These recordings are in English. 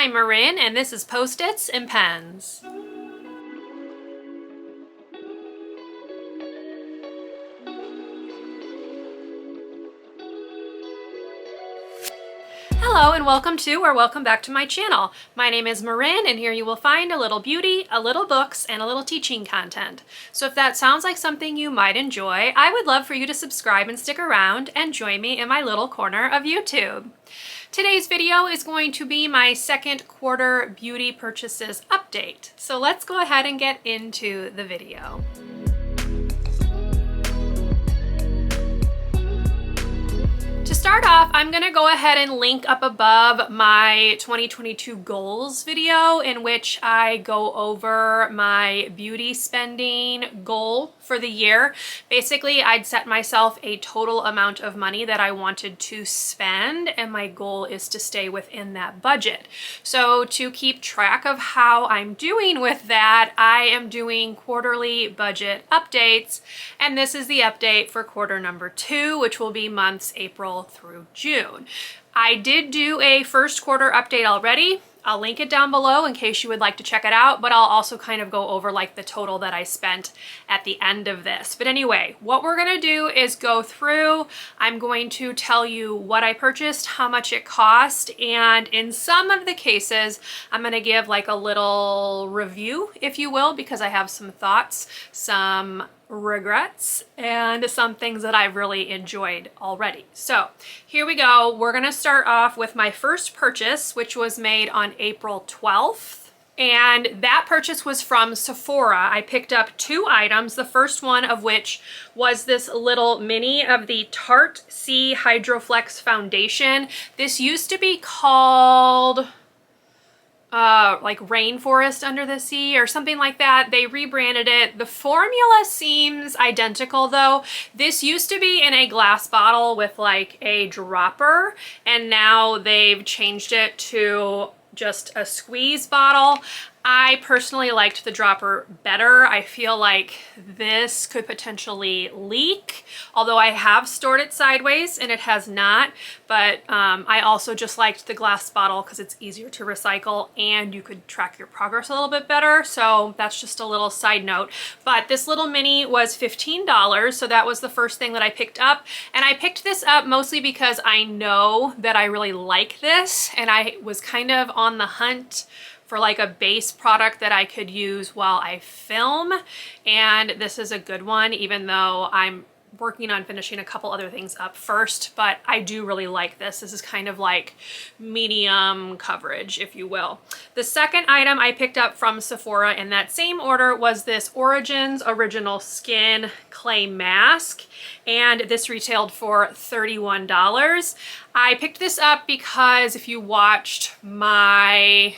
I'm Marin, and this is Post-its and Pens. Hello and welcome to or welcome back to my channel. My name is Marin, and here you will find a little beauty, a little books, and a little teaching content. So if that sounds like something you might enjoy, I would love for you to subscribe and stick around and join me in my little corner of YouTube. Today's video is going to be my second quarter beauty purchases update. So let's go ahead and get into the video. To start off, I'm going to go ahead and link up above my 2022 goals video in which I go over my beauty spending goal for the year. Basically, I'd set myself a total amount of money that I wanted to spend, and my goal is to stay within that budget. So to keep track of how I'm doing with that, I am doing quarterly budget updates, and this is the update for quarter number 2, which will be months April through June. I did do a first quarter update already. I'll link it down below in case you would like to check it out, but I'll also kind of go over like the total that I spent at the end of this. But anyway, what we're gonna do is go through. I'm going to tell you what I purchased, how much it cost, and in some of the cases, I'm gonna give like a little review, if you will, because I have some thoughts, some regrets, and some things that I've really enjoyed already. So here we go. We're gonna start off with my first purchase, which was made on April 12th. And that purchase was from Sephora. I picked up 2 items, the first one of which was this little mini of the Tarte Hydroflex foundation. This used to be called like Rainforest Under the Sea or something like that. They rebranded it. The formula seems identical though. This used to be in a glass bottle with like a dropper, and now they've changed it to just a squeeze bottle. I personally liked the dropper better. I feel like this could potentially leak, although I have stored it sideways and it has not, but I also just liked the glass bottle because it's easier to recycle and you could track your progress a little bit better. So that's just a little side note. But this little mini was $15, so that was the first thing that I picked up. And I picked this up mostly because I know that I really like this, and I was kind of on the hunt for like a base product that I could use while I film, and this is a good one, even though I'm working on finishing a couple other things up first, but I do really like this. This is kind of like medium coverage, if you will. The second item I picked up from Sephora in that same order was this Origins Original Skin Clay Mask, and this retailed for $31. I picked this up because if you watched my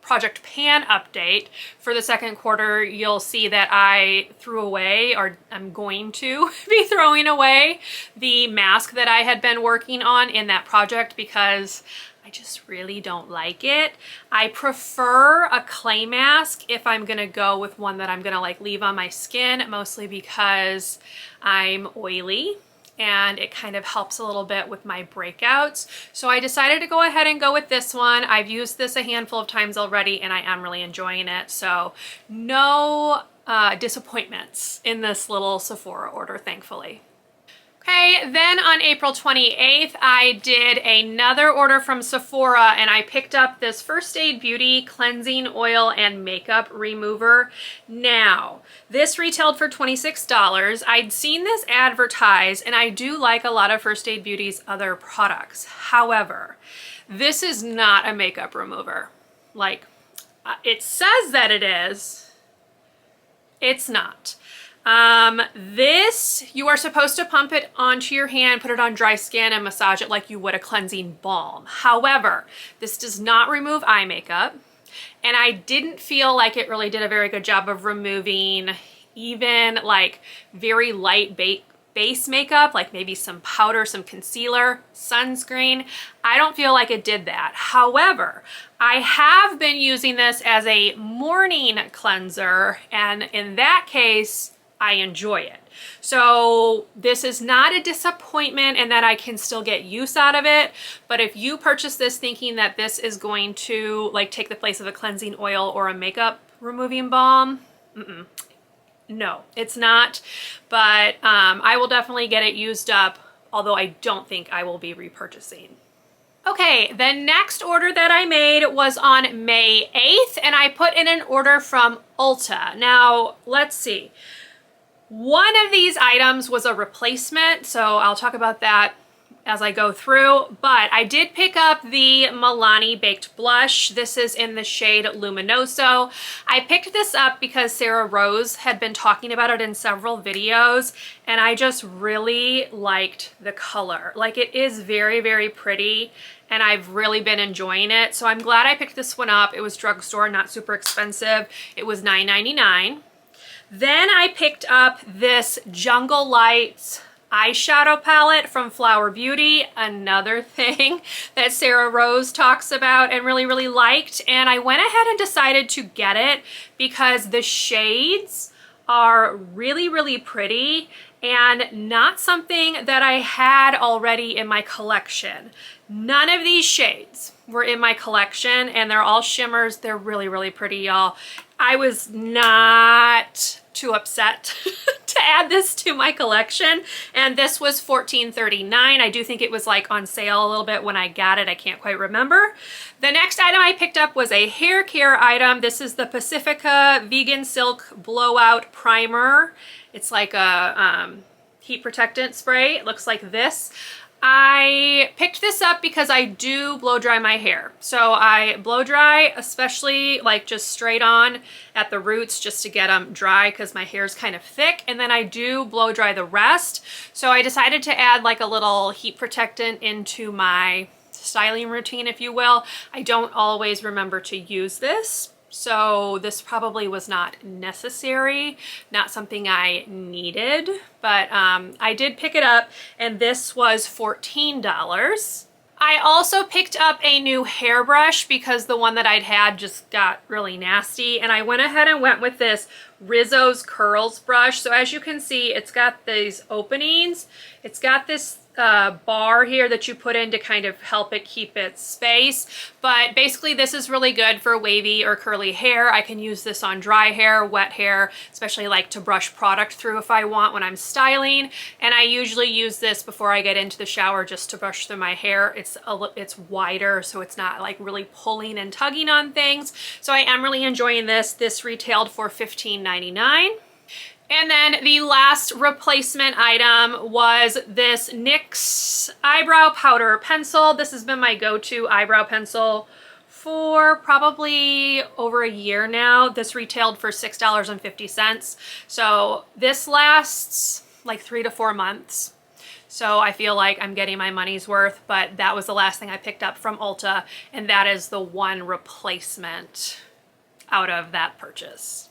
Project Pan update for the second quarter, you'll see that I threw away, or I'm going to be throwing away, the mask that I had been working on in that project because I just really don't like it. I prefer a clay mask if I'm gonna go with one that I'm gonna like leave on my skin, mostly because I'm oily and it kind of helps a little bit with my breakouts. So I decided to go ahead and go with this one. I've used this a handful of times already and I am really enjoying it. So no disappointments in this little Sephora order, thankfully. Okay, then on April 28th, I did another order from Sephora and I picked up this First Aid Beauty Cleansing Oil and Makeup Remover. Now, this retailed for $26. I'd seen this advertised and I do like a lot of First Aid Beauty's other products. However, this is not a makeup remover. Like, it says that it is. It's not. This, you are supposed to pump it onto your hand, put it on dry skin, and massage it like you would a cleansing balm. However, this does not remove eye makeup, and I didn't feel like it really did a very good job of removing even like very light base makeup, like maybe some powder, some concealer, sunscreen. I don't feel like it did that. However, I have been using this as a morning cleanser, and in that case, I enjoy it. So this is not a disappointment and that I can still get use out of it. But if you purchase this thinking that this is going to like take the place of a cleansing oil or a makeup removing balm, no, it's not. But I will definitely get it used up, although I don't think I will be repurchasing. Okay, the next order that I made was on May 8th, and I put in an order from Ulta. Now, let's see. One of these items was a replacement, so I'll talk about that as I go through, but I did pick up the Milani Baked Blush. This is in the shade Luminoso. I picked this up because Sarah Rose had been talking about it in several videos, and I just really liked the color. Like, it is very, very pretty, and I've really been enjoying it. So I'm glad I picked this one up. It was drugstore, not super expensive. It was $9.99. Then I picked up this Jungle Lights eyeshadow palette from Flower Beauty, another thing that Sarah Rose talks about and really, really liked. And I went ahead and decided to get it because the shades are really, really pretty and not something that I had already in my collection. None of these shades were in my collection, and they're all shimmers. They're really, really pretty, y'all. I was not too upset to add this to my collection, and this was $14.39. I do think it was like on sale a little bit when I got it. I can't quite remember. The next item I picked up was a hair care item. This is the Pacifica Vegan Silk Blowout Primer. It's like a heat protectant spray. It looks like this. I picked this up because I do blow dry my hair. So I blow dry, especially like just straight on at the roots just to get them dry because my hair is kind of thick. And then I do blow dry the rest. So I decided to add like a little heat protectant into my styling routine, if you will. I don't always remember to use this. So this probably was not necessary, not something I needed, but I did pick it up, and this was $14. I also picked up a new hairbrush because the one that I'd had just got really nasty, and I went ahead and went with this Rizo's Curls brush. So as you can see, it's got these openings. It's got this bar here that you put in to kind of help it keep its space, but basically this is really good for wavy or curly hair. I can use this on dry hair, wet hair, especially like to brush product through if I want when I'm styling, and I usually use this before I get into the shower just to brush through my hair. It's wider, so it's not like really pulling and tugging on things, so I am really enjoying this. This retailed for $15.99. And then the last replacement item was this NYX eyebrow powder pencil. This has been my go-to eyebrow pencil for probably over a year now. This retailed for $6.50. So this lasts like 3 to 4 months. So I feel like I'm getting my money's worth, but that was the last thing I picked up from Ulta, and that is the one replacement out of that purchase.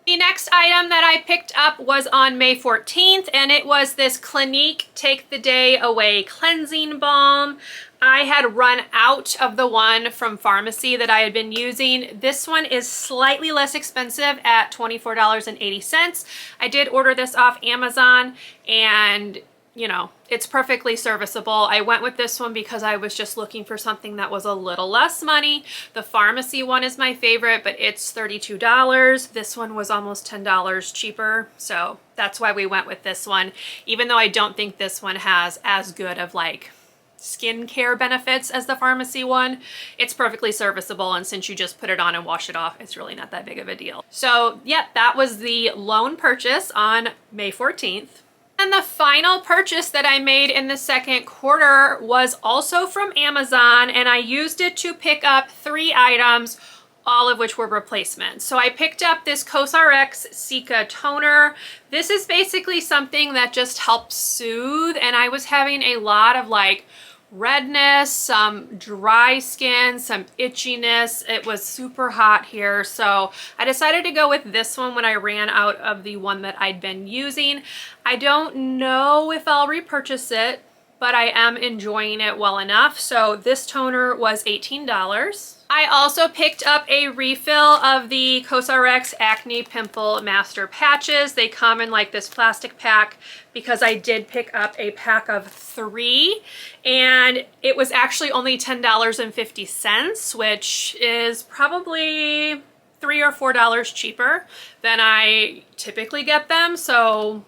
The next item that I picked up was on May 14th, and it was this Clinique Take the Day Away Cleansing Balm. I had run out of the one from pharmacy that I had been using. This one is slightly less expensive at $24.80. I did order this off Amazon, and you know, it's perfectly serviceable. I went with this one because I was just looking for something that was a little less money. The pharmacy one is my favorite, but it's $32. This one was almost $10 cheaper, so that's why we went with this one, even though I don't think this one has as good of like skincare benefits as the pharmacy one. It's perfectly serviceable, and since you just put it on and wash it off, it's really not that big of a deal. So yep, that was the lone purchase on May 14th. And the final purchase that I made in the second quarter was also from Amazon, and I used it to pick up 3 items, all of which were replacements. So I picked up this COSRX Cica toner. This is basically something that just helps soothe, and I was having a lot of like redness, some dry skin, some itchiness. It was super hot here, so I decided to go with this one when I ran out of the one that I'd been using. I don't know if I'll repurchase it, but I am enjoying it well enough. So this toner was $18. I also picked up a refill of the CosRx Acne Pimple Master Patches. They come in like this plastic pack because I did pick up a pack of 3 and it was actually only $10.50, which is probably $3 or $4 cheaper than I typically get them. So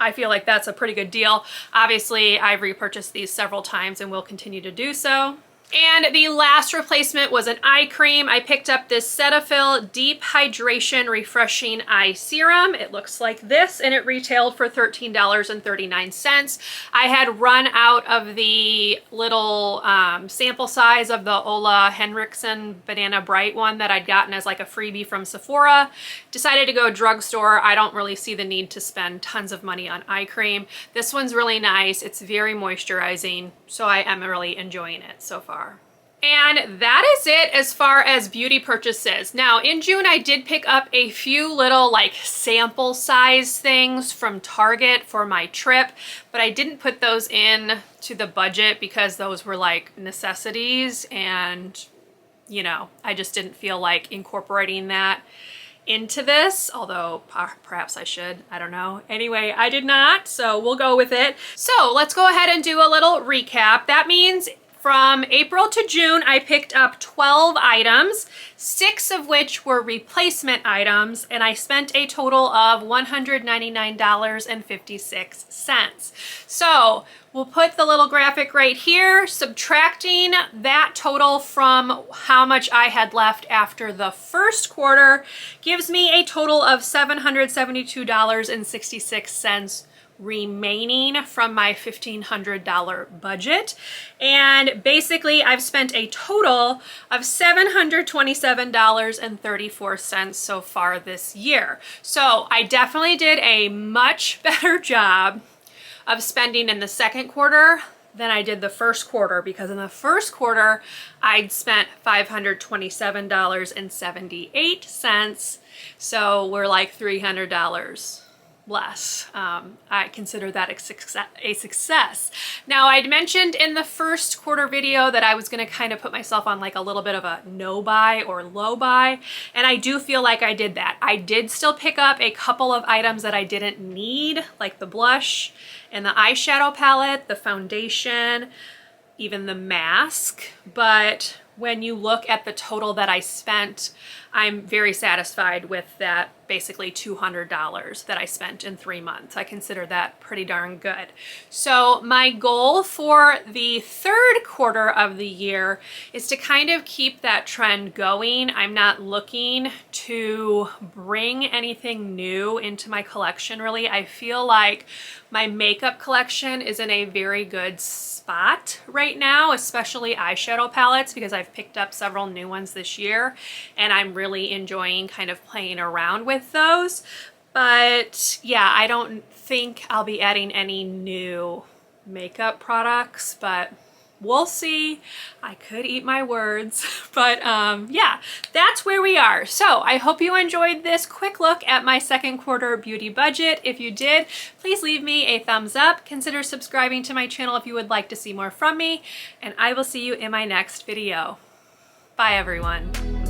I feel like that's a pretty good deal. Obviously, I've repurchased these several times and will continue to do so. And the last replacement was an eye cream. I picked up this Cetaphil Deep Hydration Refreshing Eye Serum. It looks like this, and it retailed for $13.39. I had run out of the little sample size of the Ola Henriksen Banana Bright one that I'd gotten as like a freebie from Sephora. Decided to go drugstore. I don't really see the need to spend tons of money on eye cream. This one's really nice. It's very moisturizing, so I am really enjoying it so far. And that is it as far as beauty purchases. Now in June, I did pick up a few little like sample size things from Target for my trip, but I didn't put those in to the budget because those were like necessities, and you know, I just didn't feel like incorporating that into this, although perhaps I should, I don't know. Anyway, I did not, so we'll go with it. So let's go ahead and do a little recap. That means from April to June, I picked up 12 items, 6 of which were replacement items, and I spent a total of $199.56. So we'll put the little graphic right here, subtracting that total from how much I had left after the first quarter gives me a total of $772.66 remaining from my $1,500 budget. And basically I've spent a total of $727.34 so far this year. So I definitely did a much better job of spending in the second quarter than I did the first quarter, because in the first quarter I'd spent $527.78. So we're like $300 less. I consider that a success. Now, I'd mentioned in the first quarter video that I was going to kind of put myself on like a little bit of a no buy or low buy, and I do feel like I did that. I did still pick up a couple of items that I didn't need, like the blush and the eyeshadow palette, the foundation, even the mask, but when you look at the total that I spent, I'm very satisfied with that basically $200 that I spent in 3 months. I consider that pretty darn good. So my goal for the third quarter of the year is to kind of keep that trend going. I'm not looking to bring anything new into my collection really. I feel like my makeup collection is in a very good spot right now, especially eyeshadow palettes, because I've picked up several new ones this year and I'm really enjoying kind of playing around with those. But yeah, I don't think I'll be adding any new makeup products, but we'll see. I could eat my words, but yeah, that's where we are. So I hope you enjoyed this quick look at my second quarter beauty budget. If you did, please leave me a thumbs up. Consider subscribing to my channel if you would like to see more from me, and I will see you in my next video. Bye everyone.